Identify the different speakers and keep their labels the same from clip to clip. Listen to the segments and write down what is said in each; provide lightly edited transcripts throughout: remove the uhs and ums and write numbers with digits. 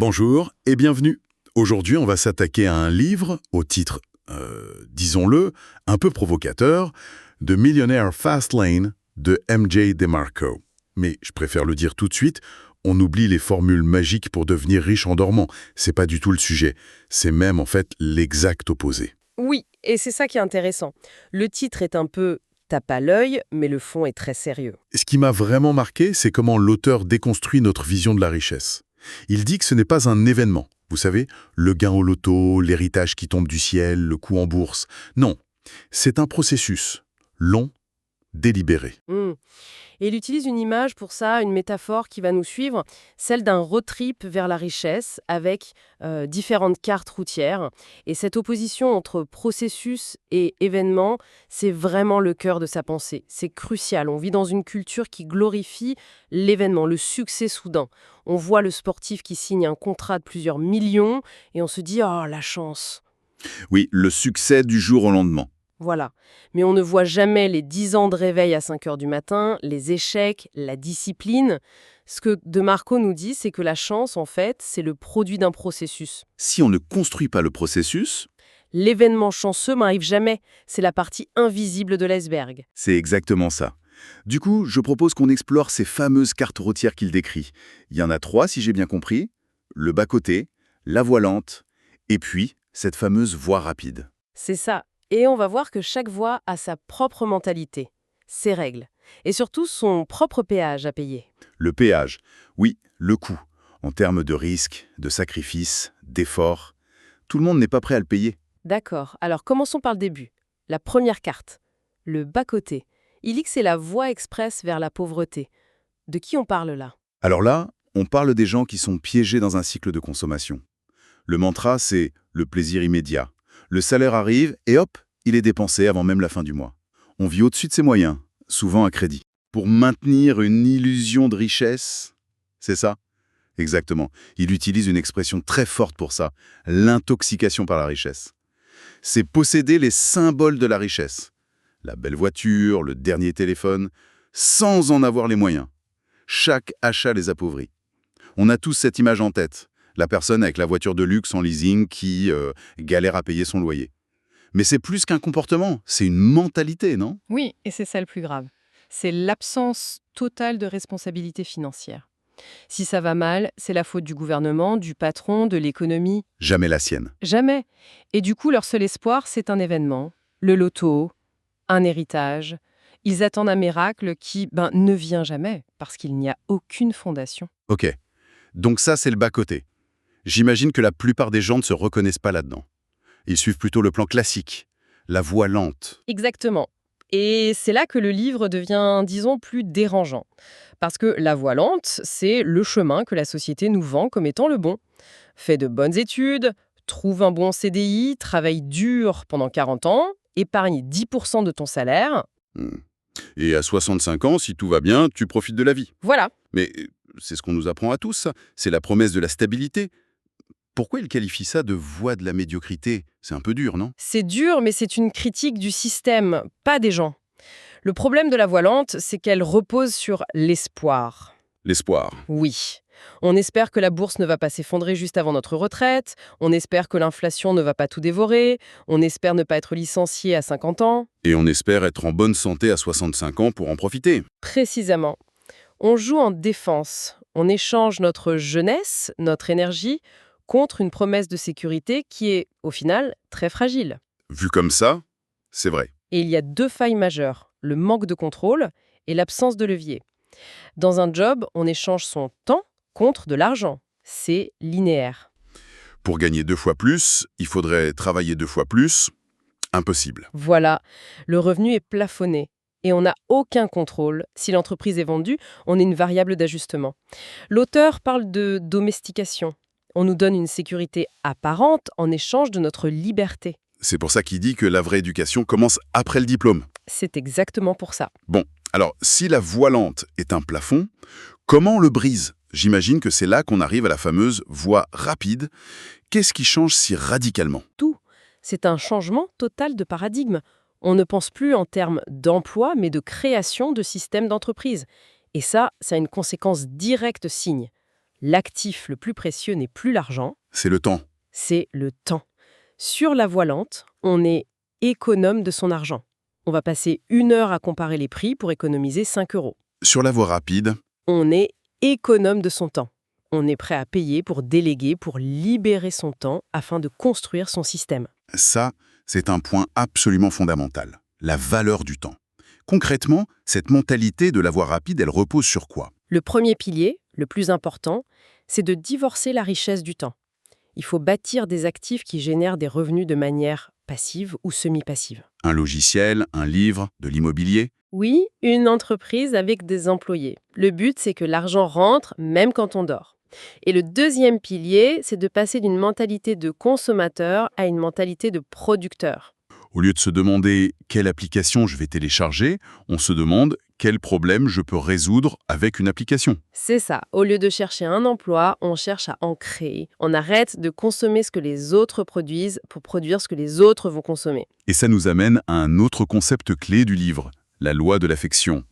Speaker 1: Bonjour et bienvenue. Aujourd'hui, on va s'attaquer à un livre au titre, disons-le, un peu provocateur, The Millionaire Fastlane de M.J. DeMarco. Mais je préfère le dire tout de suite, on oublie les formules magiques pour devenir riche en dormant. C'est pas du tout le sujet. C'est même en fait l'exact opposé.
Speaker 2: Oui, et c'est ça qui est intéressant. Le titre est un peu tape à l'œil, mais le fond est très sérieux.
Speaker 1: Ce qui m'a vraiment marqué, c'est comment l'auteur déconstruit notre vision de la richesse. Il dit que ce n'est pas un événement. Vous savez, le gain au loto, l'héritage qui tombe du ciel, le coup en bourse. Non, c'est un processus long, délibéré.
Speaker 2: Et il utilise une image pour ça, une métaphore qui va nous suivre, celle d'un road trip vers la richesse avec différentes cartes routières. Et cette opposition entre processus et événement, c'est vraiment le cœur de sa pensée. C'est crucial. On vit dans une culture qui glorifie l'événement, le succès soudain. On voit le sportif qui signe un contrat de plusieurs millions et on se dit « Oh, la chance !»
Speaker 3: Oui, le succès du jour au lendemain.
Speaker 2: Voilà. Mais on ne voit jamais les 10 ans de réveil à 5 heures du matin, les échecs, la discipline. Ce que De Marco nous dit, c'est que la chance, en fait, c'est le produit d'un processus.
Speaker 3: Si on ne construit pas le processus,
Speaker 2: L'événement chanceux n'arrive jamais. C'est la partie invisible de l'iceberg.
Speaker 3: c'est exactement ça. Du coup, je propose qu'on explore ces fameuses cartes routières qu'il décrit. Il y en a 3, si j'ai bien compris. Le bas-côté, la voie lente, et puis cette fameuse voie rapide.
Speaker 2: C'est ça. Et on va voir que chaque voie a sa propre mentalité, ses règles, et surtout son propre péage à payer.
Speaker 3: Le péage, oui, le coût, en termes de risque, de sacrifice, d'effort. Tout le monde n'est pas prêt à le payer.
Speaker 2: D'accord, alors commençons par le début. La première carte, le bas-côté. Il dit que c'est la voie express vers la pauvreté. De qui on parle là?
Speaker 3: Alors là, on parle des gens qui sont piégés dans un cycle de consommation. Le mantra, c'est le plaisir immédiat. Le salaire arrive et hop, il est dépensé avant même la fin du mois. On vit au-dessus de ses moyens, souvent à crédit. Pour maintenir une illusion de richesse, c'est ça? Exactement. Il utilise une expression très forte pour ça, l'intoxication par la richesse. C'est posséder les symboles de la richesse. La belle voiture, le dernier téléphone, sans en avoir les moyens. Chaque achat les appauvrit. On a tous cette image en tête. La personne avec la voiture de luxe en leasing qui galère à payer son loyer. Mais c'est plus qu'un comportement, c'est une mentalité, non?
Speaker 4: Oui, et c'est ça le plus grave. C'est l'absence totale de responsabilité financière. Si ça va mal, c'est la faute du gouvernement, du patron, de l'économie.
Speaker 3: Jamais la sienne.
Speaker 4: Jamais. Et du coup, leur seul espoir, c'est un événement. Le loto, un héritage. Ils attendent un miracle qui, ne vient jamais, parce qu'il n'y a aucune fondation.
Speaker 3: Ok, donc ça c'est le bas-côté. J'imagine que la plupart des gens ne se reconnaissent pas là-dedans. Ils suivent plutôt le plan classique, la voie lente.
Speaker 2: Exactement. Et c'est là que le livre devient, disons, plus dérangeant. Parce que la voie lente, c'est le chemin que la société nous vend comme étant le bon. Fais de bonnes études, trouve un bon CDI, travaille dur pendant 40 ans, épargne 10% de ton salaire.
Speaker 3: Et à 65 ans, si tout va bien, tu profites de la vie.
Speaker 2: Voilà.
Speaker 3: Mais c'est ce qu'on nous apprend à tous, ça. C'est la promesse de la stabilité. Pourquoi il qualifie ça de voie de la médiocrité? C'est un peu dur, non?
Speaker 2: C'est dur, mais c'est une critique du système, pas des gens. Le problème de la voie lente, c'est qu'elle repose sur l'espoir.
Speaker 3: L'espoir.
Speaker 2: Oui. On espère que la bourse ne va pas s'effondrer juste avant notre retraite, on espère que l'inflation ne va pas tout dévorer, on espère ne pas être licencié à 50 ans.
Speaker 3: Et on espère être en bonne santé à 65 ans pour en profiter.
Speaker 2: Précisément. On joue en défense. On échange notre jeunesse, notre énergie, contre une promesse de sécurité qui est, au final, très fragile.
Speaker 3: Vu comme ça, c'est vrai.
Speaker 2: Et il y a 2 failles majeures, le manque de contrôle et l'absence de levier. Dans un job, on échange son temps contre de l'argent. C'est linéaire.
Speaker 3: Pour gagner 2 fois plus, il faudrait travailler 2 fois plus. Impossible.
Speaker 2: Voilà, le revenu est plafonné. Et on n'a aucun contrôle. Si l'entreprise est vendue, on est une variable d'ajustement. L'auteur parle de domestication. On nous donne une sécurité apparente en échange de notre liberté.
Speaker 3: C'est pour ça qu'il dit que la vraie éducation commence après le diplôme.
Speaker 2: C'est exactement pour ça.
Speaker 3: Bon, alors, si la voie lente est un plafond, comment on le brise? J'imagine que c'est là qu'on arrive à la fameuse voie rapide. Qu'est-ce qui change si radicalement?
Speaker 2: Tout. C'est un changement total de paradigme. On ne pense plus en termes d'emploi, mais de création de systèmes d'entreprise. Et ça a une conséquence directe signe. L'actif le plus précieux n'est plus l'argent,
Speaker 3: C'est le temps.
Speaker 2: c'est le temps. Sur la voie lente, on est économe de son argent. On va passer 1 heure à comparer les prix pour économiser 5 euros.
Speaker 3: Sur la voie rapide,
Speaker 2: On est économe de son temps. On est prêt à payer pour déléguer, pour libérer son temps afin de construire son système.
Speaker 3: ça, c'est un point absolument fondamental. La valeur du temps. Concrètement, cette mentalité de la voie rapide, elle repose sur quoi?
Speaker 2: Le premier pilier, le plus important, c'est de divorcer la richesse du temps. Il faut bâtir des actifs qui génèrent des revenus de manière passive ou semi-passive.
Speaker 3: Un logiciel, un livre, de l'immobilier?
Speaker 2: Oui, une entreprise avec des employés. Le but, c'est que l'argent rentre même quand on dort. Et le deuxième pilier, c'est de passer d'une mentalité de consommateur à une mentalité de producteur.
Speaker 3: Au lieu de se demander quelle application je vais télécharger, on se demande quel problème je peux résoudre avec une application.
Speaker 2: C'est ça. Au lieu de chercher un emploi, on cherche à en créer. On arrête de consommer ce que les autres produisent pour produire ce que les autres vont consommer.
Speaker 3: Et ça nous amène à un autre concept clé du livre, la loi de l'affection.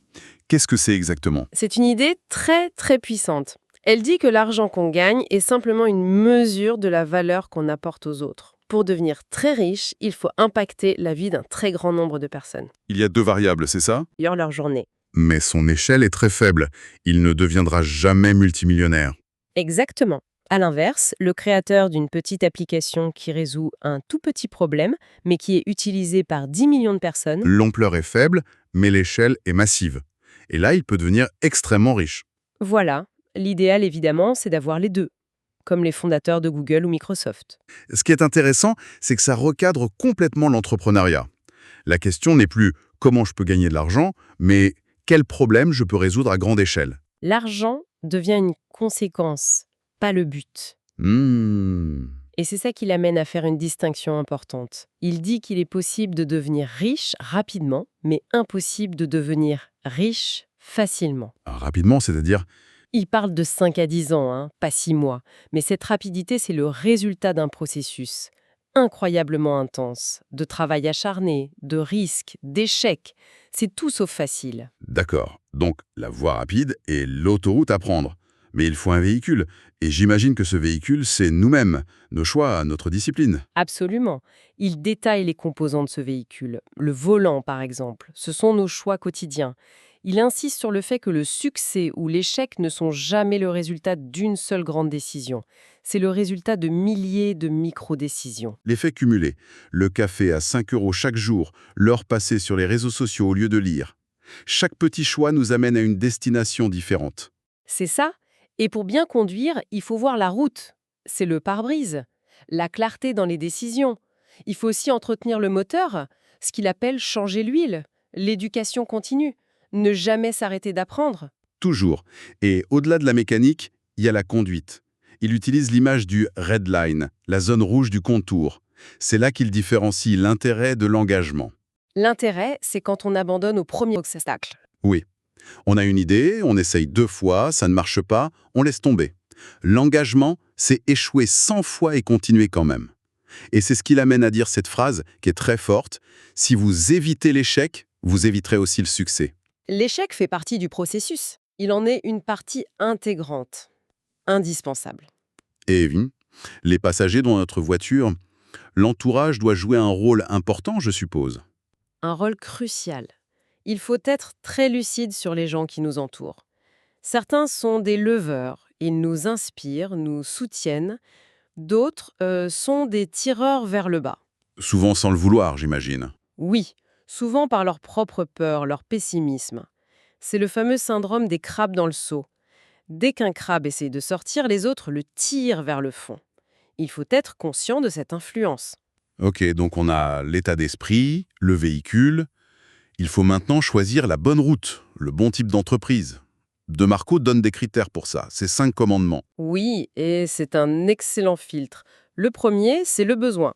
Speaker 3: Qu'est-ce que c'est exactement?
Speaker 2: C'est une idée très très puissante. Elle dit que l'argent qu'on gagne est simplement une mesure de la valeur qu'on apporte aux autres. Pour devenir très riche, il faut impacter la vie d'un très grand nombre de personnes.
Speaker 3: Il y a 2 variables, c'est ça?
Speaker 2: D'ailleurs, leur journée.
Speaker 1: Mais son échelle est très faible. Il ne deviendra jamais multimillionnaire.
Speaker 2: Exactement. À l'inverse, le créateur d'une petite application qui résout un tout petit problème, mais qui est utilisé par 10 millions de personnes,
Speaker 1: L'ampleur est faible, mais l'échelle est massive. Et là, il peut devenir extrêmement riche.
Speaker 2: voilà. L'idéal, évidemment, c'est d'avoir les deux, comme les fondateurs de Google ou Microsoft.
Speaker 1: Ce qui est intéressant, c'est que ça recadre complètement l'entrepreneuriat. La question n'est plus comment je peux gagner de l'argent, mais quel problème je peux résoudre à grande échelle.
Speaker 2: L'argent devient une conséquence, pas le but. Et c'est ça qui l'amène à faire une distinction importante. Il dit qu'il est possible de devenir riche rapidement, mais impossible de devenir riche facilement.
Speaker 1: Rapidement, c'est-à-dire,
Speaker 2: Il parle de 5 à 10 ans, pas 6 mois. Mais cette rapidité, c'est le résultat d'un processus incroyablement intense, de travail acharné, de risques, d'échecs. C'est tout sauf facile.
Speaker 1: d'accord, donc la voie rapide est l'autoroute à prendre. Mais il faut un véhicule. Et j'imagine que ce véhicule, c'est nous-mêmes, nos choix, notre discipline.
Speaker 2: Absolument. Il détaille les composants de ce véhicule. Le volant, par exemple. Ce sont nos choix quotidiens. Il insiste sur le fait que le succès ou l'échec ne sont jamais le résultat d'une seule grande décision. C'est le résultat de milliers de micro-décisions.
Speaker 1: L'effet cumulé, le café à 5 € chaque jour, l'heure passée sur les réseaux sociaux au lieu de lire. Chaque petit choix nous amène à une destination différente.
Speaker 2: C'est ça. Et pour bien conduire, il faut voir la route. C'est le pare-brise, la clarté dans les décisions. Il faut aussi entretenir le moteur, ce qu'il appelle changer l'huile, l'éducation continue, ne jamais s'arrêter d'apprendre.
Speaker 1: Toujours. Et au-delà de la mécanique, il y a la conduite. Il utilise l'image du red line, la zone rouge du contour. C'est là qu'il différencie l'intérêt de l'engagement.
Speaker 2: L'intérêt, c'est quand on abandonne au premier obstacle.
Speaker 1: Oui. On a une idée, on essaye 2 fois, ça ne marche pas, on laisse tomber. L'engagement, c'est échouer 100 fois et continuer quand même. Et c'est ce qui l'amène à dire cette phrase, qui est très forte, « Si vous évitez l'échec, vous éviterez aussi le succès.
Speaker 2: L'échec fait partie du processus. Il en est une partie intégrante, indispensable. »
Speaker 1: Et oui, les passagers dans notre voiture, l'entourage doit jouer un rôle important, je suppose.
Speaker 2: Un rôle crucial. Il faut être très lucide sur les gens qui nous entourent. Certains sont des leveurs, ils nous inspirent, nous soutiennent. D'autres sont des tireurs vers le bas.
Speaker 1: Souvent sans le vouloir, j'imagine.
Speaker 2: Oui, souvent par leur propre peur, leur pessimisme. C'est le fameux syndrome des crabes dans le seau. Dès qu'un crabe essaie de sortir, les autres le tirent vers le fond. Il faut être conscient de cette influence.
Speaker 1: Ok, donc on a l'état d'esprit, le véhicule. Il faut maintenant choisir la bonne route, le bon type d'entreprise. De Marco donne des critères pour ça, ces 5 commandements.
Speaker 2: Oui, et c'est un excellent filtre. Le premier, c'est le besoin.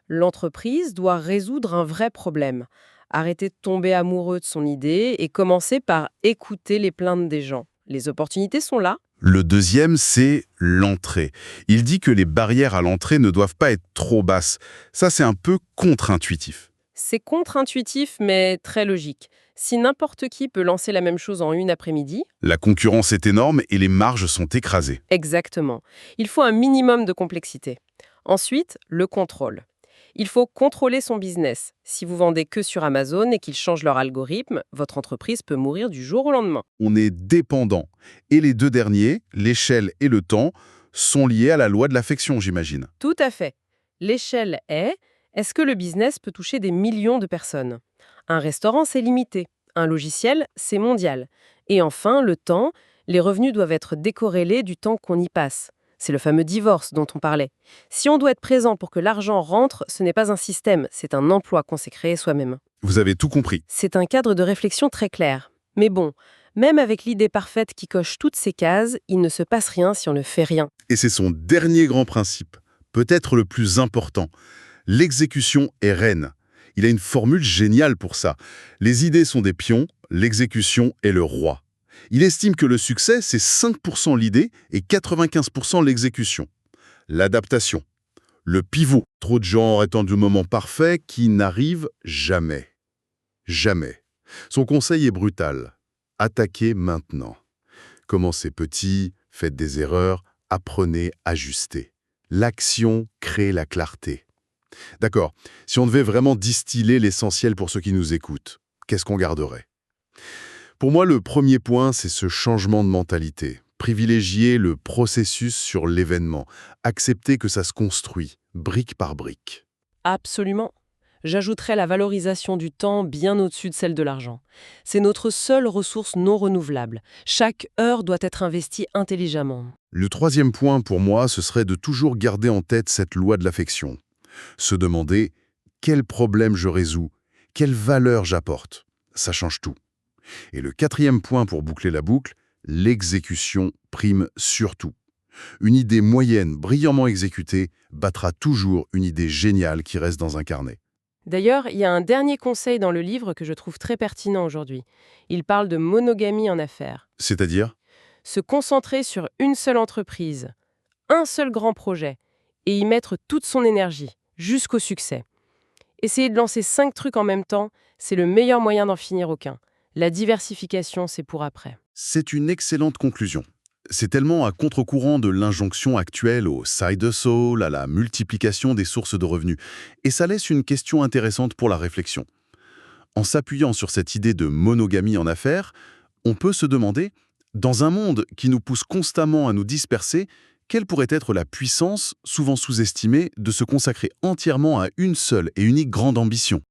Speaker 2: L'entreprise doit résoudre un vrai problème. Arrêter de tomber amoureux de son idée et commencer par écouter les plaintes des gens. Les opportunités sont là.
Speaker 1: Le deuxième, c'est l'entrée. Il dit que les barrières à l'entrée ne doivent pas être trop basses. Ça, c'est un peu contre-intuitif.
Speaker 2: C'est contre-intuitif, mais très logique. Si n'importe qui peut lancer la même chose en une après-midi,
Speaker 1: La concurrence est énorme et les marges sont écrasées.
Speaker 2: exactement, il faut un minimum de complexité. Ensuite, le contrôle. Il faut contrôler son business. Si vous vendez que sur Amazon et qu'ils changent leur algorithme, votre entreprise peut mourir du jour au lendemain.
Speaker 1: On est dépendant. Et les deux derniers, l'échelle et le temps, sont liés à la loi de l'affection, j'imagine.
Speaker 2: Tout à fait. L'échelle est-ce que le business peut toucher des millions de personnes? Un restaurant, c'est limité. Un logiciel, c'est mondial. Et enfin, le temps, les revenus doivent être décorrélés du temps qu'on y passe. C'est le fameux divorce dont on parlait. Si on doit être présent pour que l'argent rentre, ce n'est pas un système, c'est un emploi qu'on s'est créé soi-même.
Speaker 1: Vous avez tout compris.
Speaker 2: C'est un cadre de réflexion très clair. Mais bon, même avec l'idée parfaite qui coche toutes ces cases, il ne se passe rien si on ne fait rien.
Speaker 1: Et c'est son dernier grand principe, peut-être le plus important. L'exécution est reine. Il a une formule géniale pour ça. Les idées sont des pions, l'exécution est le roi. Il estime que le succès, c'est 5% l'idée et 95% l'exécution. L'adaptation. Le pivot. Trop de gens auraient attendu le moment parfait qui n'arrive jamais. Jamais. Son conseil est brutal. Attaquez maintenant. Commencez petit, faites des erreurs, apprenez, ajustez. L'action crée la clarté. D'accord, si on devait vraiment distiller l'essentiel pour ceux qui nous écoutent, qu'est-ce qu'on garderait? Pour moi, le premier point, c'est ce changement de mentalité. Privilégier le processus sur l'événement. Accepter que ça se construit, brique par brique.
Speaker 2: Absolument. J'ajouterais la valorisation du temps bien au-dessus de celle de l'argent. C'est notre seule ressource non renouvelable. Chaque heure doit être investie intelligemment.
Speaker 1: Le troisième point, pour moi, ce serait de toujours garder en tête cette loi de l'affection. Se demander quel problème je résous, quelle valeur j'apporte. Ça change tout. Et le quatrième point pour boucler la boucle, l'exécution prime surtout. Une idée moyenne, brillamment exécutée, battra toujours une idée géniale qui reste dans un carnet.
Speaker 2: D'ailleurs, il y a un dernier conseil dans le livre que je trouve très pertinent aujourd'hui. Il parle de monogamie en affaires.
Speaker 1: C'est-à-dire?
Speaker 2: Se concentrer sur une seule entreprise, un seul grand projet, et y mettre toute son énergie, jusqu'au succès. Essayer de lancer 5 trucs en même temps, c'est le meilleur moyen d'en finir aucun. La diversification, c'est pour après.
Speaker 1: C'est une excellente conclusion. C'est tellement à contre-courant de l'injonction actuelle au side hustle, à la multiplication des sources de revenus. Et ça laisse une question intéressante pour la réflexion. En s'appuyant sur cette idée de monogamie en affaires, on peut se demander, dans un monde qui nous pousse constamment à nous disperser, quelle pourrait être la puissance, souvent sous-estimée, de se consacrer entièrement à une seule et unique grande ambition?